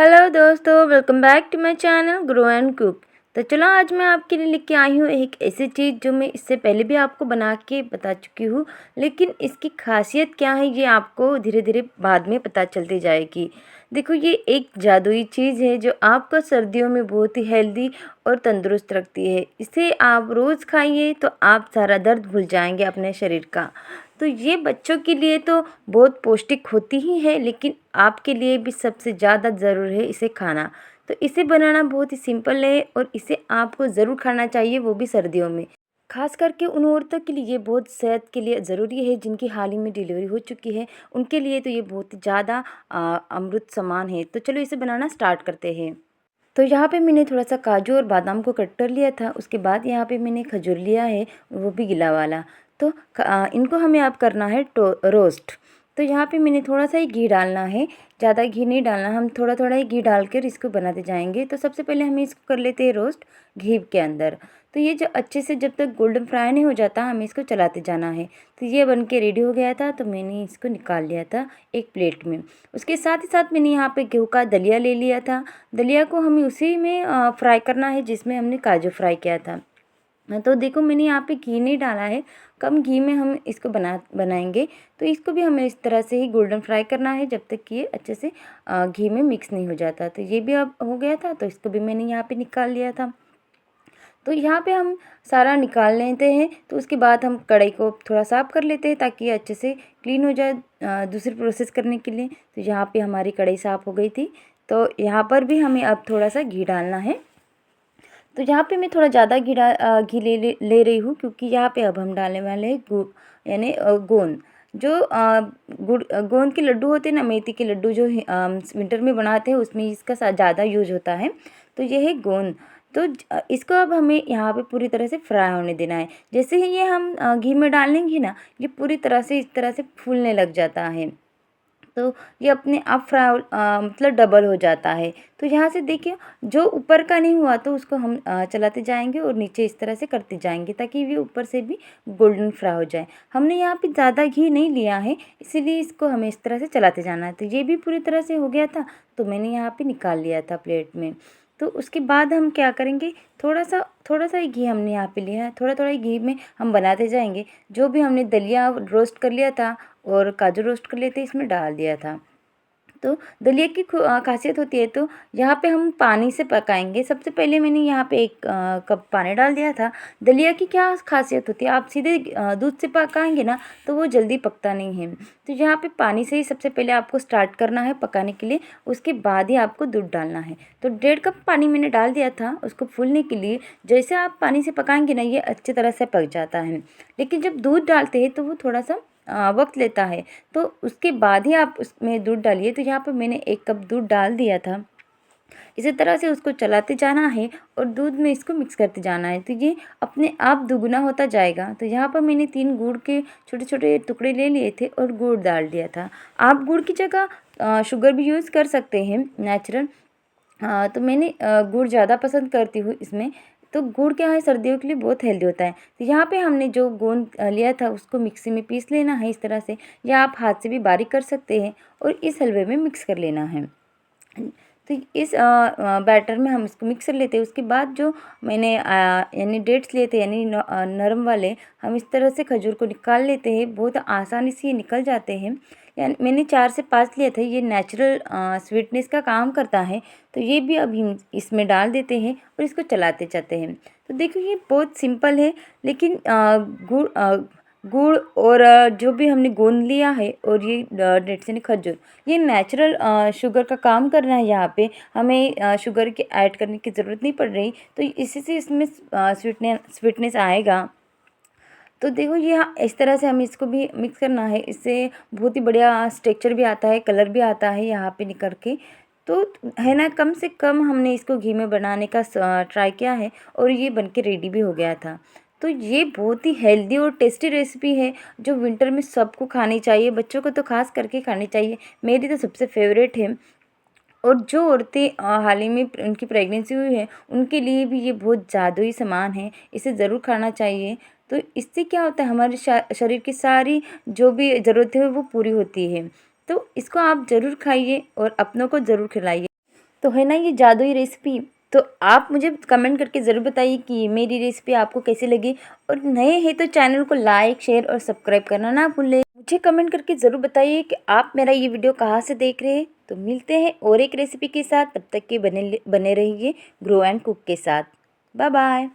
Hello दोस्तों, welcome back to my channel grow and cook. तो चलो आज मैं आपके लिए लेके आई हूँ एक ऐसी चीज़ जो मैं इससे पहले भी आपको बना के बता चुकी हूँ, लेकिन इसकी खासियत क्या है ये आपको धीरे धीरे बाद में पता चलती जाएगी। देखो, ये एक जादुई चीज़ है जो आपको सर्दियों में बहुत ही हेल्दी और तंदुरुस्त रखती है। इसे आप रोज़ खाइए तो आप सारा दर्द भूल जाएंगे अपने शरीर का। तो ये बच्चों के लिए तो बहुत पौष्टिक होती ही है, लेकिन आपके लिए भी सबसे ज़्यादा ज़रूर है इसे खाना। तो इसे बनाना बहुत ही सिंपल है और इसे आपको ज़रूर खाना चाहिए, वो भी सर्दियों में। खास करके उन औरतों के लिए ये बहुत सेहत के लिए ज़रूरी है जिनकी हाल ही में डिलीवरी हो चुकी है। उनके लिए तो ये बहुत ही ज़्यादा अमृत समान है। तो चलो इसे बनाना स्टार्ट करते हैं। तो यहाँ पे मैंने थोड़ा सा काजू और बादाम को कट कर लिया था। उसके बाद यहाँ पे मैंने खजूर लिया है, वो भी गिला वाला। तो इनको हमें अब करना है रोस्ट। तो यहाँ पे मैंने थोड़ा सा ही घी डालना है, ज़्यादा घी नहीं डालना। हम थोड़ा थोड़ा ही घी डालकर इसको बनाते जाएंगे। तो सबसे पहले हमें इसको कर लेते हैं रोस्ट घी के अंदर। तो ये जो अच्छे से जब तक गोल्डन फ्राई नहीं हो जाता हमें इसको चलाते जाना है। तो ये बन के रेडी हो गया था, तो मैंने इसको निकाल लिया था एक प्लेट में। उसके साथ ही साथ मैंने यहाँ पे गेहूँ का दलिया ले लिया था। दलिया को हमें उसी में फ्राई करना है जिसमें हमने काजू फ्राई किया था। तो देखो, मैंने यहाँ पे घी नहीं डाला है, कम घी में हम इसको बनाएंगे। तो इसको भी हमें इस तरह से ही गोल्डन फ्राई करना है जब तक कि ये अच्छे से घी में मिक्स नहीं हो जाता। तो ये भी अब हो गया था, तो इसको भी मैंने यहाँ पे निकाल लिया था। तो यहाँ पे हम सारा निकाल लेते हैं। तो उसके बाद हम कढ़ाई को थोड़ा साफ़ कर लेते हैं ताकि ये अच्छे से क्लीन हो जाए दूसरी प्रोसेस करने के लिए। तो यहाँ पे हमारी कढ़ाई साफ़ हो गई थी। तो यहाँ पर भी हमें अब थोड़ा सा घी डालना है। तो यहाँ पे मैं थोड़ा ज़्यादा घी ले रही हूँ, क्योंकि यहाँ पे अब हम डालने वाले हैं गुड़, यानी गोंद। जो गोंद के लड्डू होते हैं ना, मेथी के लड्डू जो विंटर में बनाते हैं उसमें इसका ज़्यादा यूज होता है। तो ये है गोंद। तो इसको अब हमें यहाँ पे पूरी तरह से फ्राई होने देना है। जैसे ही ये हम घी में डालेंगे ना, ये पूरी तरह से इस तरह से फूलने लग जाता है। तो ये अपने आप फ्राई मतलब डबल हो जाता है। तो यहाँ से देखिए, जो ऊपर का नहीं हुआ तो उसको हम चलाते जाएंगे और नीचे इस तरह से करते जाएंगे ताकि ये ऊपर से भी गोल्डन फ्राई हो जाए। हमने यहाँ पे ज़्यादा घी नहीं लिया है, इसीलिए इसको हमें इस तरह से चलाते जाना है। तो ये भी पूरी तरह से हो गया था, तो मैंने यहाँ पे निकाल लिया था प्लेट में। तो उसके बाद हम क्या करेंगे, थोड़ा सा ही घी हमने यहाँ पे लिया है, थोड़ा थोड़ा ही घी में हम बनाते जाएंगे। जो भी हमने दलिया रोस्ट कर लिया था और काजू रोस्ट कर लिए थे, इसमें डाल दिया था। तो दलिया की खासियत होती है। तो यहाँ पे हम पानी से पकाएंगे। सबसे पहले मैंने यहाँ पे एक कप पानी डाल दिया था। दलिया की क्या खासियत होती है, आप सीधे दूध से पकाएंगे ना तो वो जल्दी पकता नहीं है। तो यहाँ पे पानी से ही सबसे पहले आपको स्टार्ट करना है पकाने के लिए, उसके बाद ही आपको दूध डालना है। तो 1.5 कप पानी मैंने डाल दिया था उसको फूलने के लिए। जैसे आप पानी से पकाएंगे ना, ये अच्छी तरह से पक जाता है। लेकिन जब दूध डालते हैं तो वो थोड़ा सा वक्त लेता है। तो उसके बाद ही आप उसमें दूध डालिए। तो यहाँ पर मैंने 1 कप दूध डाल दिया था। इसी तरह से उसको चलाते जाना है और दूध में इसको मिक्स करते जाना है। तो ये अपने आप दुगना होता जाएगा। तो यहाँ पर मैंने 3 गुड़ के छोटे छोटे टुकड़े ले लिए थे और गुड़ डाल दिया था। आप गुड़ की जगह शुगर भी यूज़ कर सकते हैं, नेचुरल। तो मैंने गुड़ ज़्यादा पसंद करती हूँ इसमें। तो गुड़ क्या है, सर्दियों के लिए बहुत हेल्दी होता है। तो यहाँ पे हमने जो गोंद लिया था उसको मिक्सी में पीस लेना है इस तरह से, या आप हाथ से भी बारीक कर सकते हैं और इस हलवे में मिक्स कर लेना है। तो इस बैटर में हम इसको मिक्स कर लेते हैं। उसके बाद जो मैंने यानी डेट्स लिए थे, यानी नरम वाले, हम इस तरह से खजूर को निकाल लेते हैं। बहुत आसानी से ये निकल जाते हैं। यानी मैंने 4 से 5 लिए थे। ये नेचुरल स्वीटनेस का काम करता है। तो ये भी अब हम इसमें डाल देते हैं और इसको चलाते जाते हैं। तो देखो, ये बहुत सिंपल है, लेकिन गुड़ और जो भी हमने गोंद लिया है और ये डेट्स यानी खजूर, ये नेचुरल शुगर का काम कर रहा है। यहाँ पे हमें शुगर के ऐड करने की ज़रूरत नहीं पड़ रही। तो इसी से इसमें स्वीटनेस आएगा। तो देखो, ये इस तरह से हमें इसको भी मिक्स करना है। इससे बहुत ही बढ़िया टेक्सचर भी आता है, कलर भी आता है यहाँ पे निकल के। तो है ना, कम से कम हमने इसको घी में बनाने का ट्राई किया है और ये बनके रेडी भी हो गया था। तो ये बहुत ही हेल्दी और टेस्टी रेसिपी है जो विंटर में सबको खानी चाहिए, बच्चों को तो खास करके खानी चाहिए। मेरी तो सबसे फेवरेट है। और जो औरतें हाल ही में उनकी प्रेगनेंसी हुई है, उनके लिए भी ये बहुत जादुई सामान है, इसे ज़रूर खाना चाहिए। तो इससे क्या होता है, हमारे शरीर की सारी जो भी ज़रूरतें हैं वो पूरी होती है। तो इसको आप ज़रूर खाइए और अपनों को ज़रूर खिलाइए। तो है ना ये जादुई रेसिपी। तो आप मुझे कमेंट करके ज़रूर बताइए कि मेरी रेसिपी आपको कैसी लगी, और नए हैं तो चैनल को लाइक शेयर और सब्सक्राइब करना ना भूलें। मुझे कमेंट करके ज़रूर बताइए कि आप मेरा ये वीडियो कहाँ से देख रहे हैं। तो मिलते हैं और एक रेसिपी के साथ, तब तक के बने बने रहिए ग्रो एंड कुक के साथ। Bye bye.